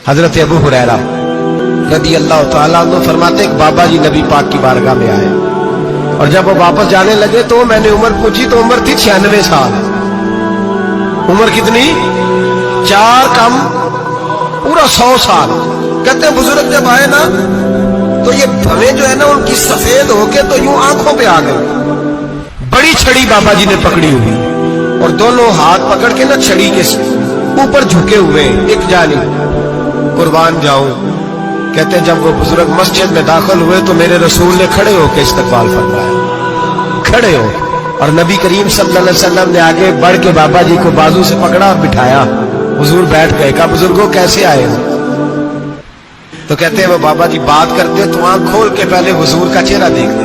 हजरत अबू हुरैरा रदी अल्लाह तआला अन्हु फरमाते हैं बाबा जी नबी पाक की बारगाह में आए और जब वो वापस जाने लगे तो मैंने उम्र पूछी तो उम्र थी 96 साल। उम्र कितनी? 4 कम पूरा 100 साल। कहते बुजुर्ग जब आए ना तो ये भवें जो है ना उनकी सफेद होके तो यूं आंखों पे आ गई। बड़ी छड़ी बाबा जी ने पकड़ी हुई और दोनों हाथ पकड़ के ना छड़ी के ऊपर झुके हुए एक जानी कुर्बान जाऊं। कहते जब वो बुजुर्ग मस्जिद में दाखिल हुए तो मेरे रसूल ने खड़े होकर इस्तकबाल फरमाया, खड़े हो। और नबी करीम सल्लल्लाहु अलैहि वसल्लम ने आगे बढ़ के बाबा जी को बाजू से पकड़ा और बिठाया। हुजूर बैठ गए। कहा बुजुर्गों कैसे आए हो? तो कहते हैं वो बाबा जी बात करते तो आंख खोल के पहले हुजूर का चेहरा देखते,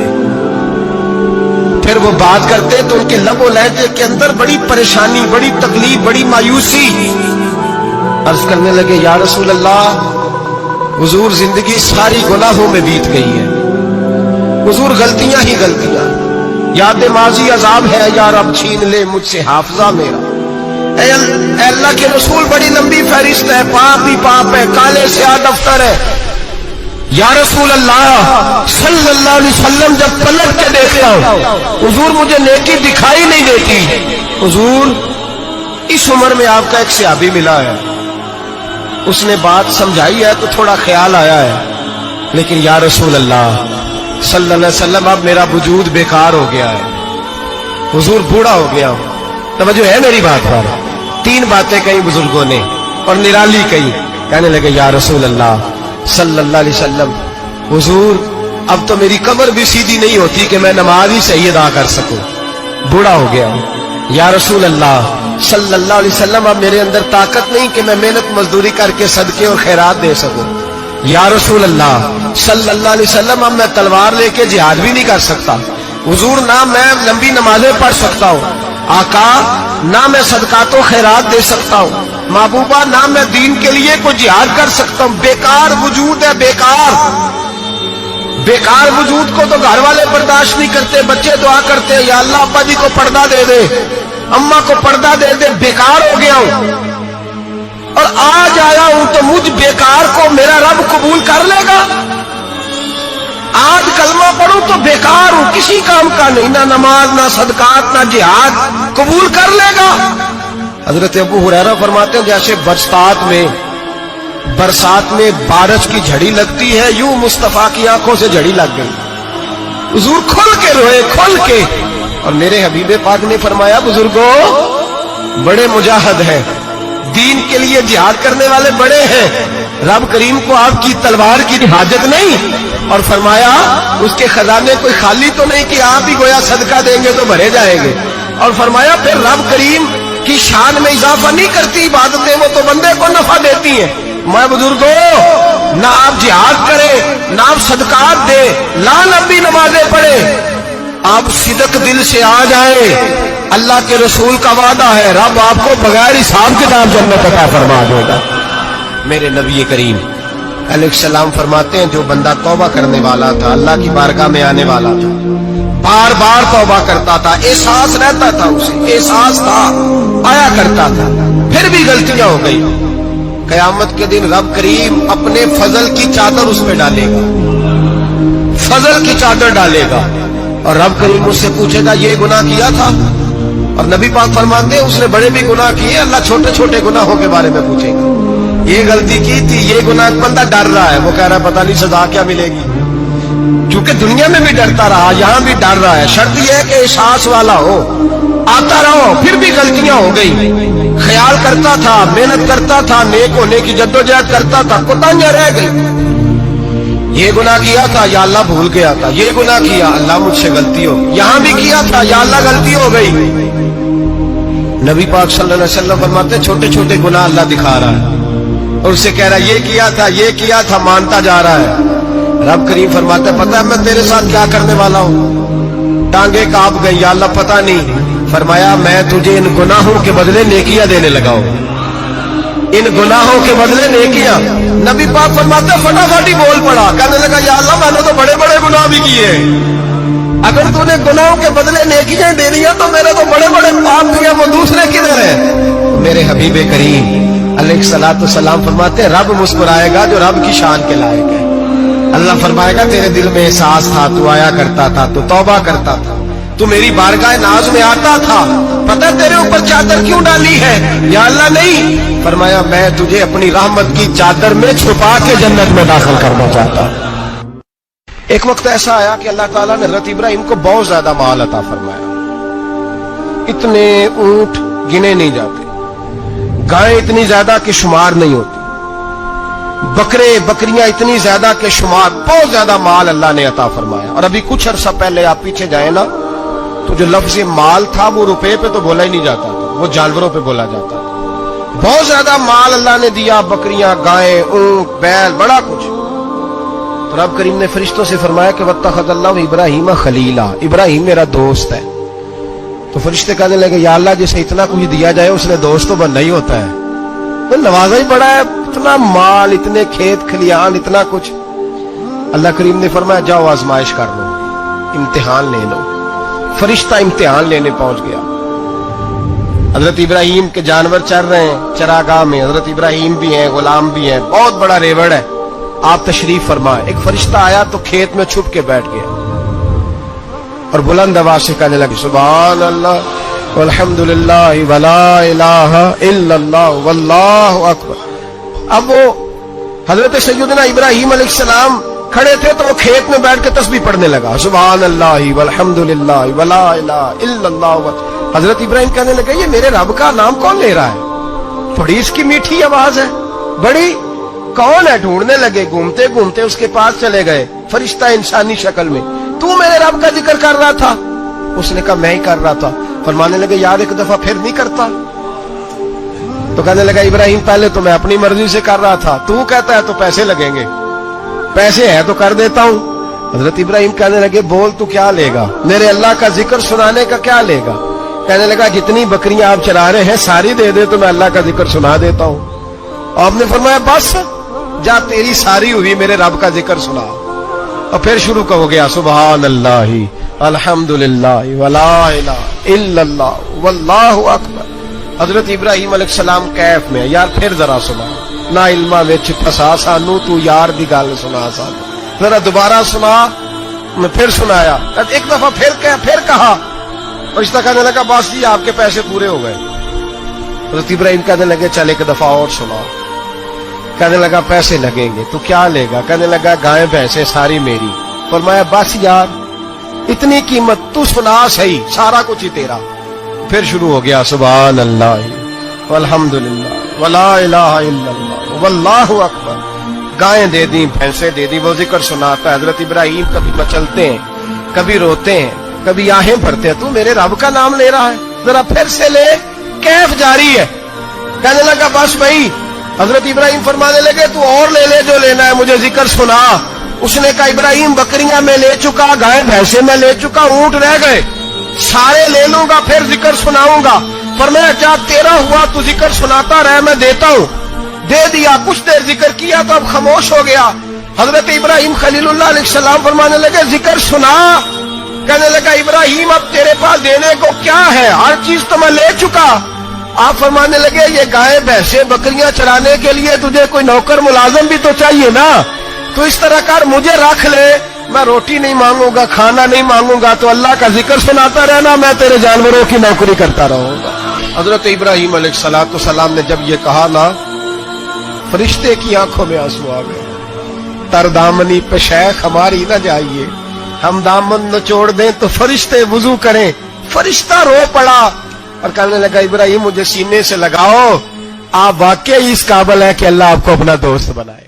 फिर वो बात करते तो उनके लबो लहजे के अंदर बड़ी परेशानी, बड़ी तकलीफ, बड़ी मायूसी। अर्ज करने लगे या रसूल अल्लाह, हुजूर जिंदगी सारी गुनाहों में बीत गई है, हुजूर गलतियां ही गलतियां, याद माजी अजाब है यार, अब छीन ले मुझसे हाफजा मेरा। ऐ अल्लाह के रसूल बड़ी लंबी फहरिस्त है, पाप ही पाप है, काले से दफ्तर है। या रसूल अल्लाह सल्लल्लाहु अलैहि वसल्लम जब पलट के देखता हूं हुजूर मुझे नेकी दिखाई नहीं देती। हुजूर इस उम्र में आपका एक सहाबी मिला है, उसने बात समझाई है तो थोड़ा ख्याल आया है, लेकिन या रसूल अल्लाह सल्लल्लाहु अलैहि वसल्लम अब मेरा वजूद बेकार हो गया है, हुजूर बूढ़ा हो गया हूं। तवज्जो है मेरी बात पर? 3 बातें कही बुजुर्गों ने और निराली कही। कहने लगे या रसूल अल्लाह सल्लल्लाहु अलैहि वसल्लम, हुजूर अब तो मेरी कमर भी सीधी नहीं होती कि मैं नमाज ही सही अदा कर सकूं, बूढ़ा हो गया हूं। या रसूल अल्लाह सल्लल्लाहु अलैहि वसल्लम अब मेरे अंदर ताकत नहीं कि मैं मेहनत मजदूरी करके सदके और खैरात दे सकूं। या रसूल अल्लाह सल्लल्लाहु अलैहि वसल्लम अब मैं तलवार लेके जिहाद भी नहीं कर सकता। हुजूर ना मैं लंबी नमाजें पढ़ सकता हूं, आका ना मैं सदकात और खैरात दे सकता हूं, महबूबा ना मैं दीन के लिए कोई जिहाद कर सकता हूं। बेकार वजूद है, बेकार बेकार वजूद को तो घर वाले बर्दाश्त नहीं करते, बच्चे दुआ करते हैं या अल्लाह अब्बा जी को पर्दा दे दे, अम्मा को पर्दा दे दे। बेकार हो गया हूं और आज आया हूं तो मुझ बेकार को मेरा रब कबूल कर लेगा। आज कलमा पढ़ूं तो बेकार हूं, किसी काम का नहीं, ना नमाज ना सदकात ना जिहाद, कबूल कर लेगा। हजरत अबू हुरैरा फरमाते हैं जैसे बरसात में बारिश की झड़ी लगती है, यूं मुस्तफा की आंखों से झड़ी लग गई। हुजूर खुल के रोए, खुल के। और मेरे हबीबे पाक ने फरमाया बुजुर्गों बड़े मुजाहिद हैं, दीन के लिए जिहाद करने वाले बड़े हैं, रब करीम को आपकी तलवार की हाजत नहीं। और फरमाया उसके खजाने कोई खाली तो नहीं कि आप ही गोया सदका देंगे तो भरे जाएंगे। और फरमाया फिर रब करीम की शान में इजाफा नहीं करती इबादतें, वो तो बंदे को नफा देती हैं। मैं बुजुर्गों ना आप जिहाद करें ना आप सदकात दे, ना लंबी नमाजें पढ़े, आप सिदक दिल से आ जाए, अल्लाह के रसूल का वादा है रब आपको बगैर हिसाब किताब जन्नत अता फरमा देगा। मेरे नबी करीम अलैहिस्सलाम फरमाते हैं जो बंदा तौबा करने वाला था, अल्लाह की बारगाह में आने वाला था, बार बार तौबा करता था, एहसास रहता था, उसे एहसास था, आया करता था, फिर भी गलतियां हो गई, कयामत के दिन रब करीम अपने फजल की चादर उस पे डालेगा, फजल की चादर डालेगा और रब करीम उससे पूछेगा ये गुनाह किया था? और नबी पाक फरमाते हैं उसने बड़े भी गुनाह किए, अल्लाह छोटे छोटे गुनाहों के बारे में पूछेगा। ये गलती की थी, ये गुनाह, बंदा डर रहा है, वो कह रहा है पता नहीं सजा क्या मिलेगी, क्योंकि दुनिया में भी डरता रहा, यहां भी डर रहा है। शर्त यह है कि एहसास वाला हो, आता रहो, फिर भी गलतियां हो गई, ख्याल करता था, मेहनत करता था, नेक होने की जद्दोजहद करता था, कोताहियां रह गई। ये गुनाह किया था या अल्लाह भूल गया था, ये गुनाह किया अल्लाह मुझसे गलती हो, यहां भी किया था या अल्लाह गलती हो गई। नबी पाक सल्लल्लाहु अलैहि वसल्लम फरमाते छोटे छोटे गुनाह अल्लाह दिखा रहा है और उससे कह रहा है ये किया था, मानता जा रहा है। रब करीम फरमाता पता है मैं तेरे साथ क्या करने वाला हूं? टांगे कांप गई, या अल्लाह पता नहीं। फरमाया मैं तुझे इन गुनाहों के बदले नेकियां देने लगा हूं, इन गुनाहों के बदले नेकियां। नबी पाक फरमाते फटाफट ही बोल पड़ा, कहने लगा या अल्लाह मैंने तो बड़े बड़े गुनाह भी किए, अगर तूने गुनाहों के बदले नेकियां दे दिया तो मेरे तो बड़े बड़े पाप किए, वो दूसरे किधर है? मेरे हबीबे करीम अलैहिस्सलाम फरमाते हैं रब मुस्कुराएगा जो रब की शान के लायक है। अल्लाह फरमाएगा तेरे दिल में एहसास था, तू आया करता था, तू तौबा करता था, तू मेरी बारगाह नाज में आता था, पता तेरे ऊपर चादर क्यों डाली है? या अल्लाह नहीं, फरमाया मैं तुझे अपनी रहमत की चादर में छुपा के जन्नत में दाखिल करना चाहता। एक वक्त ऐसा आया कि अल्लाह ताला ने हज़रत इब्राहिम को बहुत ज्यादा माल अता फरमाया। इतने ऊंट गिने नहीं जाते, गायें इतनी ज्यादा कि शुमार नहीं होती, बकरे बकरियां इतनी ज्यादा के शुमार, बहुत ज्यादा माल अल्लाह ने अता फरमाया। और अभी कुछ अरसा पहले आप पीछे जाए ना तो जो लफ्ज़ माल था वो रुपए पे तो बोला ही नहीं जाता था, वो जानवरों पे बोला जाता था। बहुत ज्यादा माल अल्लाह ने दिया, बकरियां, गायें, ऊंट, बैल, बड़ा कुछ। तो रब करीम ने फरिश्तों से फरमाया कि वत्तखज़ल्लाहु इब्राहीम खलीला, इब्राहिम मेरा दोस्त है। तो फरिश्ते कहने लगे या अल्लाह जिसे इतना कुछ दिया जाए उसने दोस्त तो बनना ही होता है, तो नवाजा ही बड़ा है, इतना माल, इतने खेत खलियान, इतना कुछ। अल्लाह करीम ने फरमाया जाओ आजमाइश कर लो, इम्तिहान ले लो। फरिश्ता इम्तिहान लेने पहुंच गया। हजरत इब्राहिम के जानवर चर रहे हैं चरागाह में, हजरत इब्राहिम भी हैं, गुलाम भी हैं, बहुत बड़ा रेवड़ है। आप तशरीफ फरमाए। एक फरिश्ता आया तो खेत में छुप के बैठ गया और बुलंद आवाज से कहने लगे सुभान अल्लाह वल्हम्दुलिल्लाह वला इलाहा इल्लल्लाह वल्लाहु अकबर। अब वो हजरत सैयदना इब्राहिम अलैहिस्सलाम खड़े थे तो वो खेत में बैठ के तस्बीह पढ़ने लगा, सुभान अल्लाह वल्हम्दुलिल्लाह वला इलाहा इल्लल्लाह। हजरत इब्राहिम कहने लगे ये मेरे रब का नाम कौन ले रहा है? बड़ी इसकी मीठी आवाज है, बड़ी, कौन है? ढूंढने लगे, घूमते घूमते उसके पास चले गए। फरिश्ता इंसानी शक्ल में, तू मेरे रब का जिक्र कर रहा था? उसने कहा मैं ही कर रहा था। फरमाने लगे यार एक दफा फिर नहीं करता? तो कहने लगा इब्राहिम पहले तो मैं अपनी मर्जी से कर रहा था, तू कहता है तो पैसे लगेंगे, पैसे है तो कर देता हूं। हजरत इब्राहिम कहने लगे बोल तू क्या लेगा? मेरे अल्लाह का जिक्र सुनाने का क्या लेगा? कहने लगा जितनी बकरियां आप चरा रहे हैं सारी दे दे तो मैं अल्लाह का जिक्र सुना देता हूं। आपने फरमाया बस जा तेरी सारी हुई, मेरे रब का जिक्र सुना। और फिर शुरू हो गया सुभान अल्लाह अल्हम्दुलिल्लाह वला इलाहा इल्लल्लाह वल्लाहु अकबर। हजरत इब्राहिम अलैहिस्सलाम कैफ में, यार फिर जरा सुना, ना इल्मा विच फसा सानू, तू यार दी गल सुना सानू, जरा दोबारा सुना। मैं फिर सुनाया, एक दफा फिर कहा। फरिश्ता कहने लगा बस जी आपके पैसे पूरे हो गए। हजरत इब्राहिम कहने लगे चल एक दफा और सुना। कहने लगा पैसे लगेंगे, तो क्या लेगा? कहने लगा गायें भैंसे सारी मेरी। फरमाया बस यार इतनी कीमत, तू सुना सही, सारा कुछ ही तेरा। फिर शुरू हो गया सुभान अल्लाह वल्हम्दुलिल्लाह वला इलाहा इल्लल्लाह वल्लाहु अकबर। गायें दे दी, भैंसे दे दी, वो जिक्र सुनाता है। हजरत इब्राहिम कभी मचलते हैं, कभी रोते हैं, कभी आहें भरते हैं, तू मेरे रब का नाम ले रहा है, जरा फिर से ले। कैफ जारी है। कहने लगा बस भाई। हजरत इब्राहिम फरमाने लगे तू और ले ले जो लेना है, मुझे जिक्र सुना। उसने कहा इब्राहिम बकरियां मैं ले चुका, गाय भैंसे मैं ले चुका, ऊंट रह गए, सारे ले लूंगा फिर जिक्र सुनाऊंगा। फरमाया जा तेरा हुआ तू जिक्र सुनाता रहे, मैं देता हूं। दे दिया, कुछ देर जिक्र किया तो अब खामोश हो गया। हजरत इब्राहिम खलीलुल्लाह अलैहिस्सलाम फरमाने लगे जिक्र सुना। कहने लगा इब्राहिम अब तेरे पास देने को क्या है, हर चीज तो मैं ले चुका। आप फरमाने लगे ये गाय भैंसे बकरियां चराने के लिए तुझे कोई नौकर मुलाजम भी तो चाहिए ना, तो इस तरह कर मुझे रख ले, मैं रोटी नहीं मांगूंगा, खाना नहीं मांगूंगा, तो अल्लाह का जिक्र सुनाता रहना, मैं तेरे जानवरों की नौकरी करता रहूंगा। हजरत इब्राहिम अलैहिस्सलाम ने जब ये कहा ना, फरिश्ते की आंखों में आंसू आ गए। तरदामनी पे शेख हमारी न जाइए, हम दामन निचोड़ दें तो फरिश्ते वुजू करें। फरिश्ता रो पड़ा और कहने लगा इब्राहिम मुझे सीने से लगाओ, आप वाकई इस काबिल है कि अल्लाह आपको अपना दोस्त बनाए।